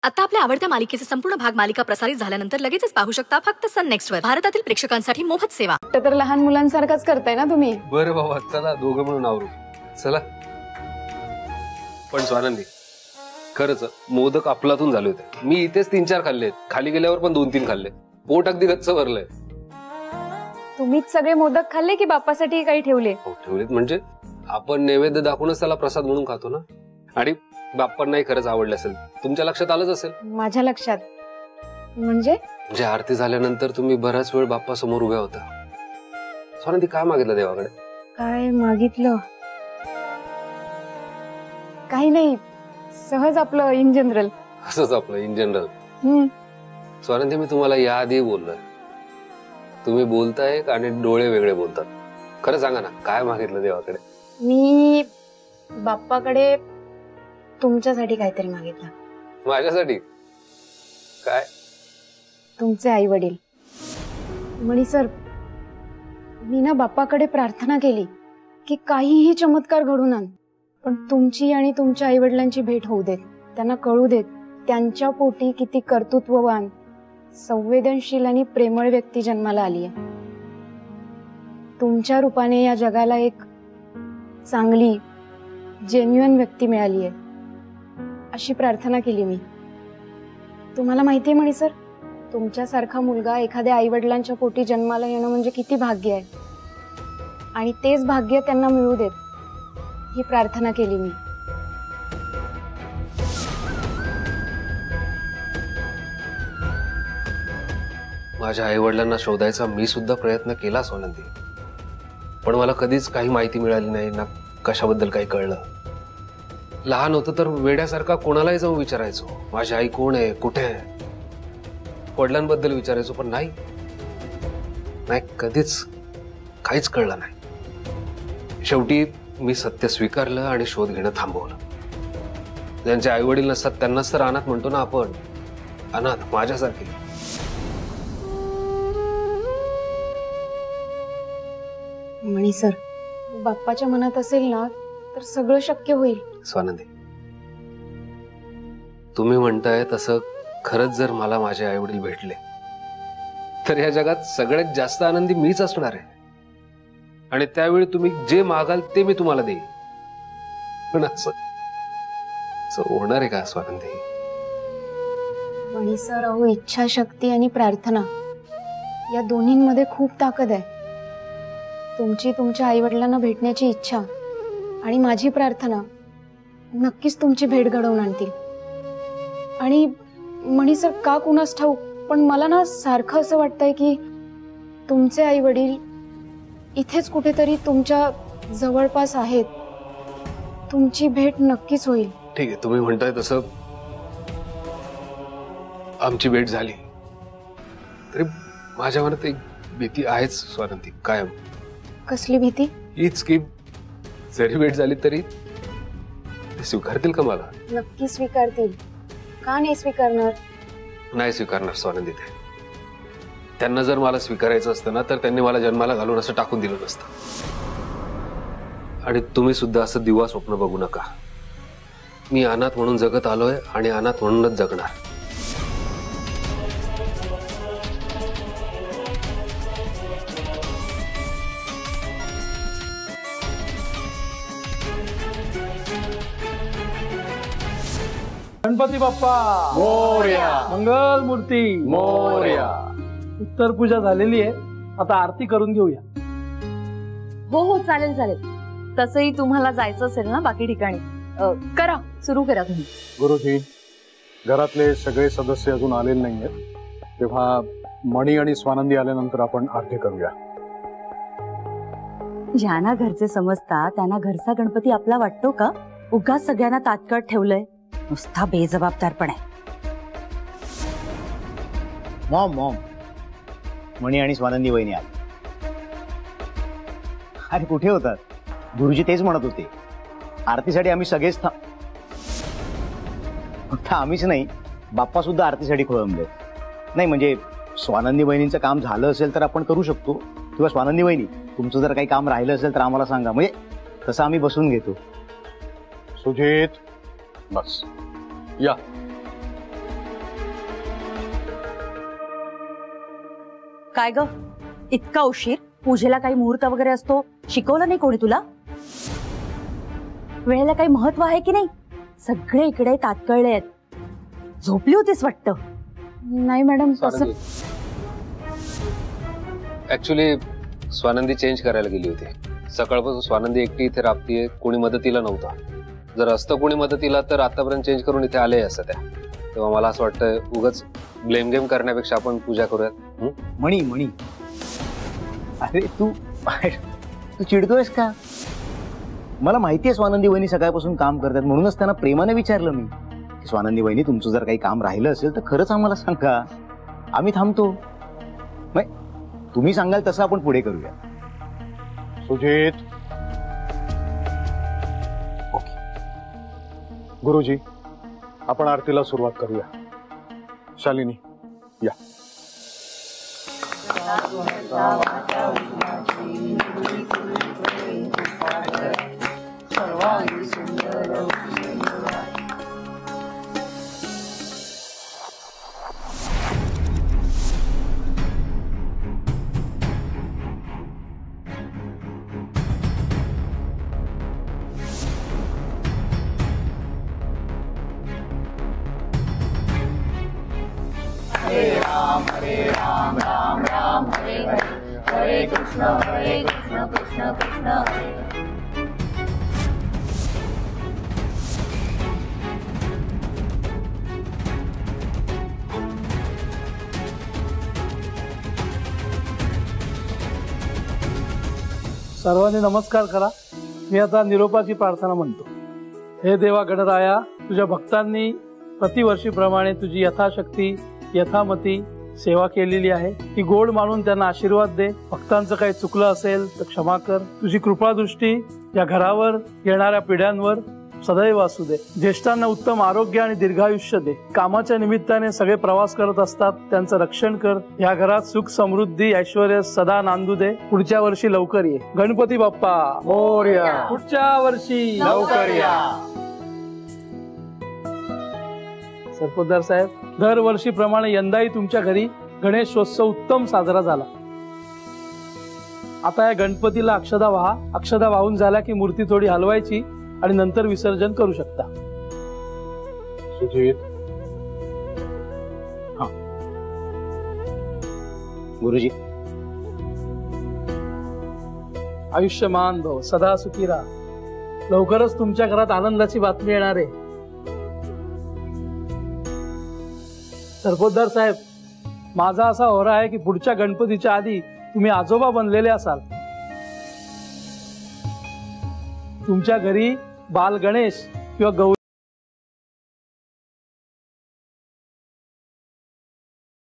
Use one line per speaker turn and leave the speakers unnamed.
आता आपल्या आवडत्या मालिकेचे संपूर्ण भाग मालिका प्रसारित झाल्यानंतर लगेचच पाहू शकता फक्त सन नेक्स्ट वर. भारतातील प्रेक्षकांसाठी मोफत सेवा.
तर लहान मुलांसारखंच करताय ना तुम्ही.
बरं बाबा, चला दोघं म्हणून आवरू. चला. पण स्वानंदी, खरंच मोदक आपलातून झाले होते. मी इथेच 3-4 खाल्लेत, खाली गेल्यावर पण 2-3 खाल्ले. पोट अगदी गच्च भरलंय.
तुम्हीच सगळे मोदक खाल्ले की बाप्पासाठी काही ठेवले?
हो ठेवलेत, म्हणजे आपण नैवेद्य दाखवूनच त्याला प्रसाद म्हणून खातो ना. आणि बाप्पांनाही खरंच आवडलं असेल. तुमच्या लक्षात आलंच असेल.
माझ्या लक्षात म्हणजे
आरती झाल्यानंतर तुम्ही बराच वेळ बाप्पा समोर उभ्या होता. स्वानंदी, काय मागितलं देवाकडे?
काय मागितलं? काही नाही, सहज आपलं इन जनरल.
असंच आपलं इन जनरल. स्वानंदी, मी तुम्हाला याआधी बोललोय, तुम्ही बोलताय आणि डोळे वेगळे बोलतात. खरं सांगा ना, काय मागितलं देवाकडे?
मी बाप्पाकडे तुमच्यासाठी काहीतरी मागितलं.
माझ्यासाठी? काय?
तुमचे आई वडील. मणी सर, मी ना बाप्पाकडे प्रार्थना केली की काहीही चमत्कार घडून आण, पण तुमची आणि तुमच्या आई वडिलांची भेट होऊ देत. त्यांना कळू देत त्यांच्या पोटी किती कर्तृत्ववान, संवेदनशील आणि प्रेमळ व्यक्ती जन्माला आली आहे. तुमच्या रूपाने या जगाला एक चांगली जेन्युइन व्यक्ती मिळाली आहे, अशी प्रार्थना केली मी. तुम्हाला माहितीये मणी सर, तुमच्यासारखा मुलगा एखाद्या आई वडिलांच्या पोटी जन्माला येणं म्हणजे किती भाग्य आहे. आणि तेच भाग्य त्यांना मिळू देत, ही प्रार्थना केली मी.
माझ्या आई वडिलांना शोधायचा मी सुद्धा प्रयत्न केला स्वानंदी, पण मला कधीच काही माहिती मिळाली नाही ना, कशाबद्दल काही कळलं. लहान होतं तर वेड्यासारखा कोणालाही जाऊन विचारायचो, माझी आई कोण आहे, कुठे आहे, वडिलांबद्दल विचारायचो, पण नाही, कधीच काहीच कळलं नाही. शेवटी मी सत्य स्वीकारलं आणि शोध घेणं थांबवलं. ज्यांचे आई वडील नसतात त्यांनाच तर अनाथ म्हणतो ना आपण. अनाथ माझ्यासारखे.
मणी सर, बाप्पाच्या मनात असेल ना तर सगळं शक्य होईल.
स्वानंदी, तुम्ही म्हणताय तसं खरंच जर मला माझे आई वडील भेटले तर या जगात सगळ्यात जास्त आनंदी मीच असणार आहे. आणि त्यावेळी तुम्ही जे मागाल ते मी तुम्हाला देईन. पण असं होणार आहे का स्वानंदी?
मणी सर, अहो, इच्छाशक्ती आणि प्रार्थना या दोन्हींमध्ये खूप ताकद आहे. तुमची तुमच्या आई वडिलांना भेटण्याची इच्छा आणि माझी प्रार्थना नक्कीच तुमची भेट घडवून आणतील. आणि मणी सर, का कुणास ठाऊक, पण मला ना सारखं असं वाटतंय की तुमचे आई वडील इथेच कुठेतरी तुमच्या जवळपास आहेत. तुमची भेट नक्कीच होईल.
ठीक आहे, तुम्ही म्हणताय तसं आमची भेट झाली तरी माझ्या मनात एक भीती आहेच स्वानंदी, कायम.
कसली भीती?
हीच की जरी भेट झाली तरी स्वीकारतील का मला?
नक्की स्वीकारतील. का नाही स्वीकारणार?
नाही स्वीकारणार स्वानंदी ते. त्यांना जर मला स्वीकारायचं असतं ना तर त्यांनी मला जन्माला घालून असं टाकून दिलं नसतं. आणि तुम्ही सुद्धा असं दिवा स्वप्न बघू नका. मी अनाथ म्हणून जगत आलोय आणि अनाथ म्हणूनच जगणार.
गणपती बाप्पा मोरया, मंगल मूर्ती मोरया. उत्तर पूजा झालेली आहे, आता आरती करून घेऊया.
हो हो, चालेल चालेल. तसंही तुम्हाला जायचं असेल ना बाकी ठिकाणी, करा, सुरू करा तुम्ही.
गुरुजी, घरातले सगळे सदस्य अजून आलेले नाहीयेत, तेव्हा मणी आणि स्वानंदी आल्यानंतर आपण आरती करूया.
ज्यांना घरचे समजतात त्यांना घरचा गणपती आपला वाटतो का? उगाच सगळ्यांना तात्काळ ठेवलंय, नुसता बेजबाबदारपण आहे.
मॉम मॉम, मणी आणि स्वानंदी वहिनी आले. अरे कुठे होतात? गुरुजी तेच म्हणत होते, आरतीसाठी आम्ही सगळेच फक्त आम्हीच नाही, बाप्पा सुद्धा आरतीसाठी खोळंबले. नाही म्हणजे स्वानंदी वहिनींचं काम झालं असेल तर आपण करू शकतो, किंवा स्वानंदी वहिनी तुमचं जर काही काम राहिलं असेल तर आम्हाला सांगा, म्हणजे तसं आम्ही बसून घेतो.
सुजित, बस या.
काय ग इतका उशीर? पूजेला काही मुहूर्त वगैरे असतो, शिकवलं नाही कोणी तुला? वेळेला काही महत्व आहे की नाही? सगळे इकडे तात्कळले आहेत. झोपली होतीस वाटतं.
नाही मॅडम तसं.
ऍक्च्युली स्वानंदी चेंज करायला गेली होती. सकाळपासून स्वानंदी एकटी इथे राबतीये, कोणी मदतीला नव्हता. जर असतं कोणी मदतीला तर आतापर्यंत चेंज करून इथे आले असं त्या. तेव्हा मला असं वाटतं उगाच ब्लेम गेम करण्यापेक्षा आपण पूजा करूयात.
मणी मणी, अरे तू चिडतोयस का? मला माहितीये स्वानंदी वहिनी सकाळपासून काम करतात, म्हणूनच त्यांना प्रेमाने विचारलं मी की स्वानंदी वहिनी तुमचं जर काही काम राहिलं असेल तर खरंच आम्हाला सांगा, आम्ही थांबतो. तुम्ही सांगाल तसं आपण पुढे करूया.
सुजित. ओके गुरुजी, आपण आरतीला सुरुवात करूया. शालिनी या.
सर्वांनी नमस्कार करा. मी आता निरोपाची प्रार्थना म्हणतो. हे देवा गणराया, तुझ्या भक्तांनी प्रतिवर्षीप्रमाणे तुझी यथाशक्ती यथामती सेवा केलेली आहे. ती गोड मानून त्यांना आशीर्वाद दे. भक्तांचं काही चुकलं असेल तर क्षमा कर. तुझी कृपादृष्टी या घरावर येणाऱ्या पिढ्यांवर सदैव असू दे. ज्येष्ठांना उत्तम आरोग्य आणि दीर्घायुष्य दे. कामाच्या निमित्ताने सगळे प्रवास करत असतात, त्यांचं रक्षण कर. या घरात सुख समृद्धी ऐश्वर्य सदा नांदू दे. पुढच्या वर्षी लवकर ये. गणपती बाप्पा
मोरया.
पुढच्या वर्षी
लवकर या.
सरपोतदार साहेब, दरवर्षीप्रमाणे यंदाही तुमच्या घरी गणेशोत्सव उत्तम साजरा झाला. आता या गणपतीला अक्षदा वाहा. अक्षदा वाहून झाल्या की मूर्ती थोडी हलवायची आणि नंतर विसर्जन करू शकता.
सुजित.
गुरुजी.
आयुष्यमान भव, सदा सुखी राहा. लवकरच तुमच्या घरात आनंदाची बातमी येणार आहे. सरपोतदार साहेब, माझा असा होरा आहे की पुढच्या गणपतीच्या आधी तुम्ही आजोबा बनलेले असाल. तुमच्या घरी बाल गणेश किंवा गौरी